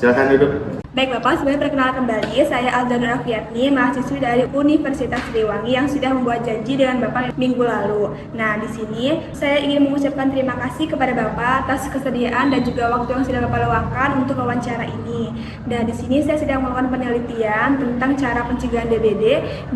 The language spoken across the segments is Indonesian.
Silakan duduk. Baik Bapak, sebagai perkenalan kembali, saya Alda Nur Afiatni, mahasiswi dari Universitas Siliwangi yang sudah membuat janji dengan Bapak minggu lalu. Nah, di sini saya ingin mengucapkan terima kasih kepada Bapak atas kesediaan dan juga waktu yang sudah Bapak luangkan untuk wawancara ini. Dan di sini saya sedang melakukan penelitian tentang cara pencegahan DBD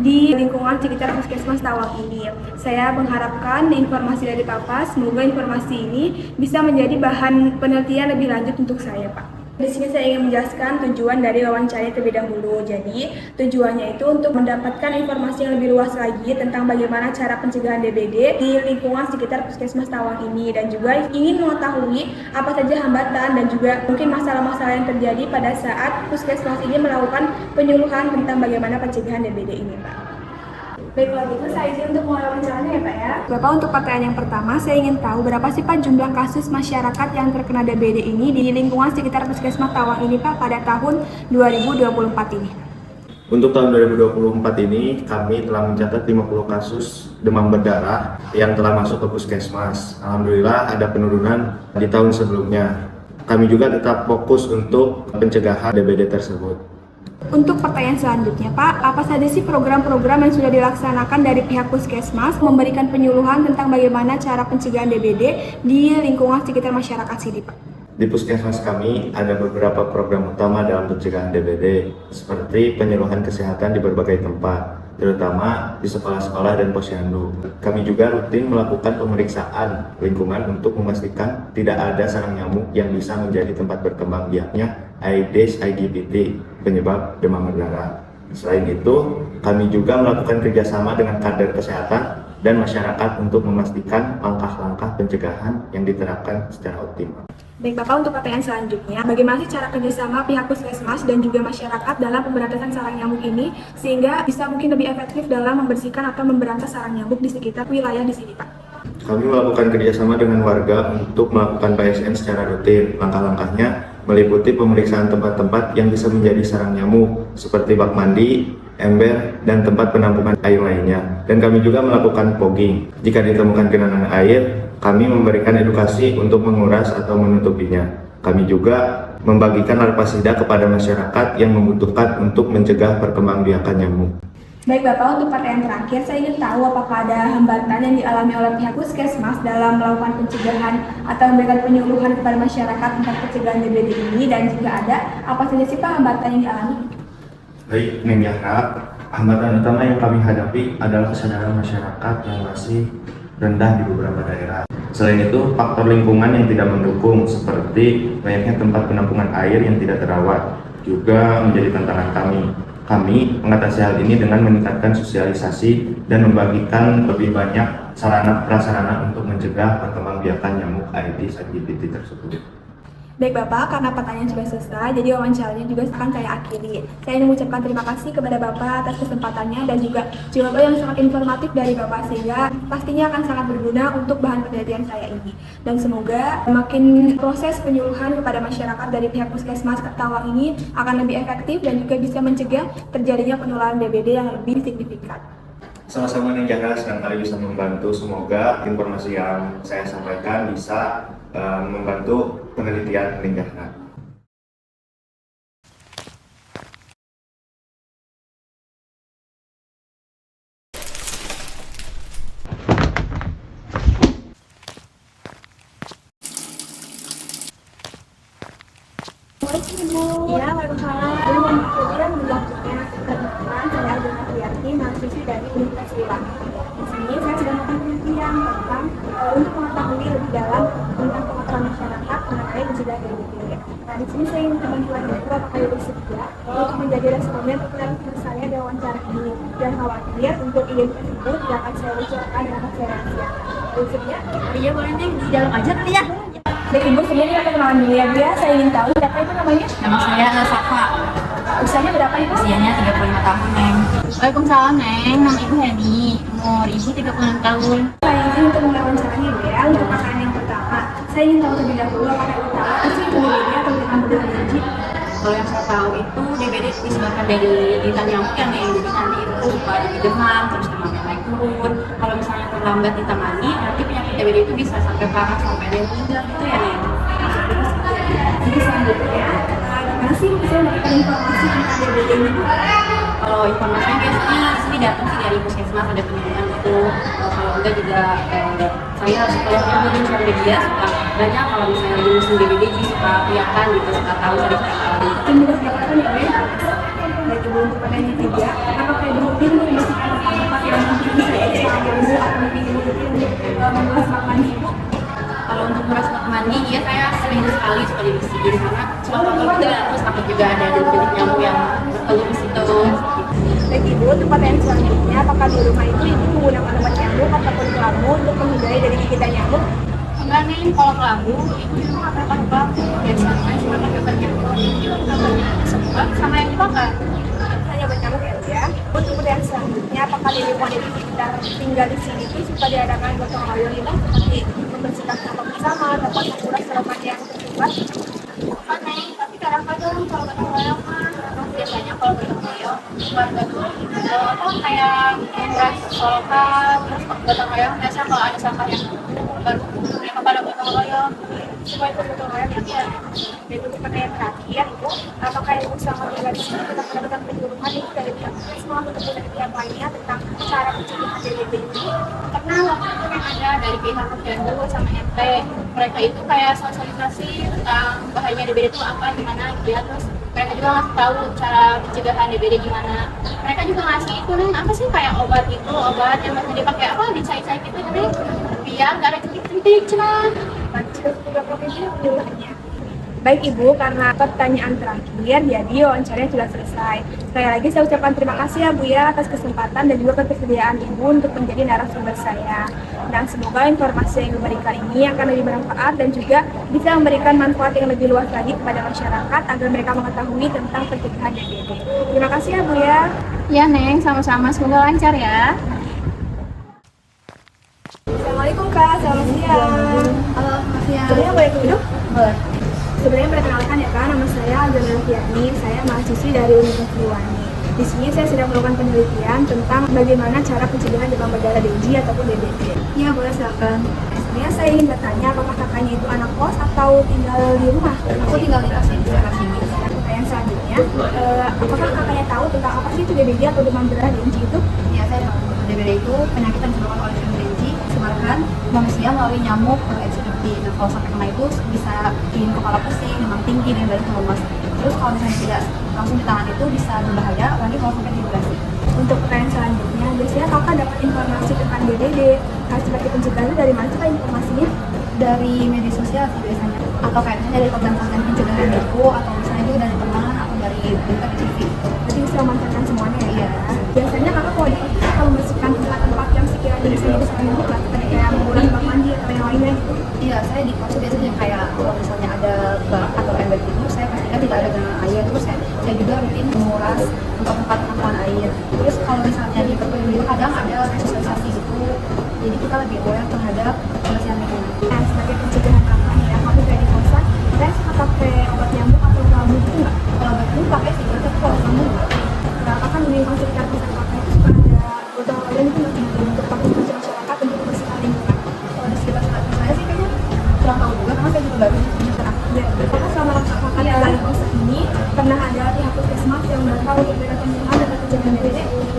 di lingkungan sekitar Puskesmas Tawang ini. Saya mengharapkan informasi dari Bapak, semoga informasi ini bisa menjadi bahan penelitian lebih lanjut untuk saya, Pak. Di sini saya ingin menjelaskan tujuan dari wawancara terlebih dahulu. Jadi, tujuannya itu untuk mendapatkan informasi yang lebih luas lagi tentang bagaimana cara pencegahan DBD di lingkungan sekitar Puskesmas Tawang ini, dan juga ingin mengetahui apa saja hambatan dan juga mungkin masalah-masalah yang terjadi pada saat Puskesmas ini melakukan penyuluhan tentang bagaimana pencegahan DBD ini, Pak. Baik, kalau gitu saya izin untuk mulai wawancaranya ya Pak ya. Bapak, untuk pertanyaan yang pertama, saya ingin tahu berapa sih Pak jumlah kasus masyarakat yang terkena DBD ini di lingkungan sekitar Puskesmas Tawang ini Pak pada tahun 2024 ini? Untuk tahun 2024 ini kami telah mencatat 50 kasus demam berdarah yang telah masuk ke Puskesmas. Alhamdulillah ada penurunan di tahun sebelumnya. Kami juga tetap fokus untuk pencegahan DBD tersebut. Untuk pertanyaan selanjutnya Pak, apa saja sih program-program yang sudah dilaksanakan dari pihak Puskesmas memberikan penyuluhan tentang bagaimana cara pencegahan DBD di lingkungan sekitar masyarakat sini Pak? Di Puskesmas kami ada beberapa program utama dalam pencegahan DBD, seperti penyuluhan kesehatan di berbagai tempat, terutama di sekolah-sekolah dan posyandu. Kami juga rutin melakukan pemeriksaan lingkungan untuk memastikan tidak ada sarang nyamuk yang bisa menjadi tempat berkembang biaknya Aedes aegypti, penyebab demam berdarah. Selain itu, kami juga melakukan kerjasama dengan kader kesehatan dan masyarakat untuk memastikan langkah-langkah pencegahan yang diterapkan secara optimal. Baik Bapak, untuk pertanyaan selanjutnya, bagaimana sih cara kerjasama pihak Puskesmas dan juga masyarakat dalam pemberantasan sarang nyamuk ini sehingga bisa mungkin lebih efektif dalam membersihkan atau memberantas sarang nyamuk di sekitar wilayah di sini Pak? Kami melakukan kerjasama dengan warga untuk melakukan PSN secara rutin. Langkah-langkahnya meliputi pemeriksaan tempat-tempat yang bisa menjadi sarang nyamuk seperti bak mandi, ember, dan tempat penampungan air lainnya. Dan kami juga melakukan fogging. Jika ditemukan genangan air, kami memberikan edukasi untuk menguras atau menutupinya. Kami juga membagikan larvasida kepada masyarakat yang membutuhkan untuk mencegah perkembangbiakan nyamuk. Baik Bapak, untuk pertanyaan terakhir, saya ingin tahu apakah ada hambatan yang dialami oleh pihak Puskesmas dalam melakukan pencegahan atau memberikan penyuluhan kepada masyarakat tentang pencegahan DBD ini, dan jika ada, apa saja sih Pak hambatan yang dialami? Baik, Neng Yahya, hambatan utama yang kami hadapi adalah kesadaran masyarakat yang masih rendah di beberapa daerah. Selain itu, faktor lingkungan yang tidak mendukung seperti banyaknya tempat penampungan air yang tidak terawat juga menjadi tantangan kami. Kami mengatasi hal ini dengan meningkatkan sosialisasi dan membagikan lebih banyak sarana-prasarana untuk mencegah perkembangbiakan nyamuk Aedes aegypti tersebut. Baik Bapak, karena pertanyaan sudah selesai, jadi wawancaranya juga akan saya akhiri. Saya ingin mengucapkan terima kasih kepada Bapak atas kesempatannya dan juga jawaban yang sangat informatif dari Bapak, sehingga pastinya akan sangat berguna untuk bahan penelitian saya ini. Dan semoga makin proses penyuluhan kepada masyarakat dari pihak Puskesmas Tawang ini akan lebih efektif dan juga bisa mencegah terjadinya penularan DBD yang lebih signifikan. Sama-sama Neng Yahya, senang kali bisa membantu. Semoga informasi yang saya sampaikan bisa membantu penelitian Neng Yahya. Iya, waalaikumsalam. Kemudian berlakunya pertemuan saya Alda Nur Afiatni, mahasiswi dari Universitas Siliwangi. Di sini saya sedang melakukan penelitian tentang untuk mengetahui lebih dalam tentang pengetahuan masyarakat mengenai pencegahan DBD. Nah, di sini saya ingin teman-teman itu apakah bersedia untuk menjadi responden untuk saya di wawancara ini. Dan khawatir untuk identitas itu tidak akan saya bicarakan dan akan saya rahasiakan. Bersedia? Iya boleh nih, di dalam aja kali ya. Baik Ibu, sebelumnya kita kenalan dulu ya Bu ya. Saya ingin tahu siapa itu namanya? Nama saya Safa. Usianya berapa Ibu? Usianya 35 tahun, Neng. Waalaikumsalam, Neng. Nama Ibu Heni. Umur Ibu 36 tahun. Saya ingin untuk mulai wawancaranya Bu ya. Untuk pertanyaan yang pertama, saya ingin tahu terlebih dahulu apakah Ibu tahu apa sih DBD atau demam berdarah denggi? Kalau yang saya tahu itu DBD disebabkan dari gigitan nyamuk ya, Neng. Jadi nanti itu suka jadi demam, terus demamnya naik turun. Kalau misalnya terlambat ditangani, nanti penyakit DBD itu bisa sampai parah sampai ada yang meninggal gitu ya, Neng. Jadi selanjutnya, gimana sih bisa mendapatkan informasi tentang DBD ini? Kalau informasinya biasanya di sini datang sih dari puskesmas, ada pengumuman gitu. Kalau enggak juga saya kalau di sosial media suka banyak, kalau misalnya lagi musim DBD jadi suka kelihatan gitu, suka tahu dari mereka. Tim mudah mendapatkan ya, Bu? Baik Ibu, untuk pertanyaan ketiga, apakah Ibu rutin membersihkan tempat yang mungkin bisa selama Ibu atau mungkin Ibu rutin untuk mengulas bak mandi Ibu? Kalau untuk nguras bak mandi, ya saya seminggu sekali suka dibersihin karena suka kotor juga, terus takut juga ada jentik nyamuk yang bertelur di situ. Baik Ibu, untuk pertanyaan selanjutnya, apakah di rumah itu Ibu menggunakan obat nyamuk ataupun kelabu untuk menghindari dari gigitan nyamuk? Enggak nih, kalau kelabu itu cuma pakai obat biasanya cuma pakai obat nyamuk, itu obatnya semua sama yang dibakar. Hanya obat nyamuk ya, Bu ya. Untuk pertanyaan selanjutnya, apakah di lingkungan itu sekitar tinggal di sini itu suka diadakan gotong royong itu seperti membersihkan sampah bersama ataupun menguras tanaman yang terlibat? Bukan nih, tapi kadang-kadang kalau gotong royong mah biasanya kalau gotong royong warga tuh kayak menguras solokan, terus gotong royong biasa kalau ada sampah yang baru mereka pada gotong royong Supaya ikut gotong royong ya, Bu. Dan untuk pertanyaan terakhir, Bu, apakah Ibu sama tinggal di sini tetap mendapatkan penyuluhan Ibu dari pihak puskesmas ataupun dari pihak lainnya tentang cara pencegahan DBD ini? karena waktu itu kan ada dari pihak Posyandu sama RT, mereka itu kayak sosialisasi tentang bahayanya DBD itu apa gimana gitu ya, terus mereka juga ngasih tahu cara pencegahan DBD gimana. Mereka juga ngasih itu nih apa sih kayak obat itu, obat yang masih dipakai apa dicai-cai gitu nih biar nggak ada titik-titik cuma. Sudah tiga provinsi penyuluhannya. Baik Ibu, karena pertanyaan terakhir, jadi wawancaranya sudah selesai. Sekali lagi saya ucapkan terima kasih ya Bu ya atas kesempatan dan juga ketersediaan Ibu untuk menjadi narasumber saya. Dan semoga informasi yang Ibu berikan ini akan lebih bermanfaat dan juga bisa memberikan manfaat yang lebih luas lagi kepada masyarakat agar mereka mengetahui tentang pencegahan DBD. Terima kasih ya Bu ya. Ya Neng, sama-sama, semoga lancar ya. Assalamualaikum Kak, selamat siang. Halo, makasih ya. Sebenarnya boleh duduk? Boleh. Sebenarnya perkenalkan ya Kak, nama saya Aldana Fiani, saya mahasiswi dari Universitas Sriwangi. Di sini saya sedang melakukan penelitian tentang bagaimana cara pencegahan demam berdarah Dengue ataupun DBD. Iya, boleh silakan. Sebenarnya saya ingin bertanya apakah kakaknya itu anak kos atau tinggal di rumah? Aku tinggal di sini, daerah sini. Pertanyaan selanjutnya, apakah kakaknya tahu tentang apa sih itu DBD atau demam berdarah Dengue itu? Ya, saya tahu. DBD itu penyakit yang disebabkan oleh virus Dengue disebarkan manusia melalui nyamuk Aedes aegypti. Nah, kalau sampai kena itu bisa bikin kepala pusing, demam tinggi, dan badan lemas. Terus kalau misalnya tidak langsung ditangani itu bisa berbahaya, apalagi kalau sampai dehidrasi. Untuk pertanyaan selanjutnya, biasanya kakak dapat informasi tentang DBD, sebagai pencegahan dari mana sih Kak informasinya? Dari media sosial sih biasanya, atau kayak misalnya dari konten-konten pencegahan itu, atau misalnya juga dari teman atau dari berita di TV. Jadi bisa memanfaatkan semuanya ya? Iya. Biasanya kakak kalau di office kalau membersihkan tempat-tempat yang sekiranya bisa dibersihkan dulu lah, kayak menguras bak mandi atau yang lainnya gitu. Iya, saya di kos biasanya kayak kalau misalnya ada bak atau ember itu, saya pastikan tidak ada genangan air. Terus saya juga rutin menguras tempat-tempat penampungan air. Terus kalau misalnya di perkebunan itu kadang ada sosialisasi gitu, jadi kita lebih aware terhadap kebersihan lingkungan. Nah, sebagai pencegahan kakak nih ya, kamu kayak di kosan, kakak suka pakai obat nyamuk atau kelabu itu nggak? Kalau batu pakai sih, tapi kalau kamu Nah, kakak di lingkungan sekitar kosan kakak itu suka ada gotong royong itu nggak sih untuk partisipasi masyarakat untuk membersihkan lingkungan? kalau di sekitar saya sih kayaknya kurang tahu juga karena saya juga baru punya sekarang. Ya, kakak selama kakak tinggal di kosan ini pernah ada pihak puskesmas yang datang untuk memberikan penyuluhan dan pencegahan DBD?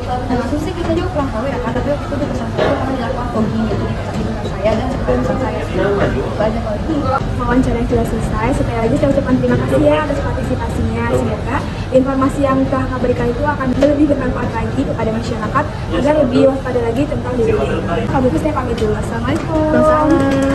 Nah, langsung sih kita juga kurang tahu ya kan, tapi waktu itu di pesan saya karena dilakukan fogging gitu di pesan saya dan seperti pesan saya sih. Itu aja kalau itu. Wawancara yang sudah selesai, sekali lagi saya ucapkan terima kasih ya atas partisipasinya. Semoga informasi yang telah kakak berikan itu akan lebih bermanfaat lagi kepada masyarakat agar lebih waspada lagi tentang DBD. Kalau begitu saya pamit dulu. Assalamualaikum.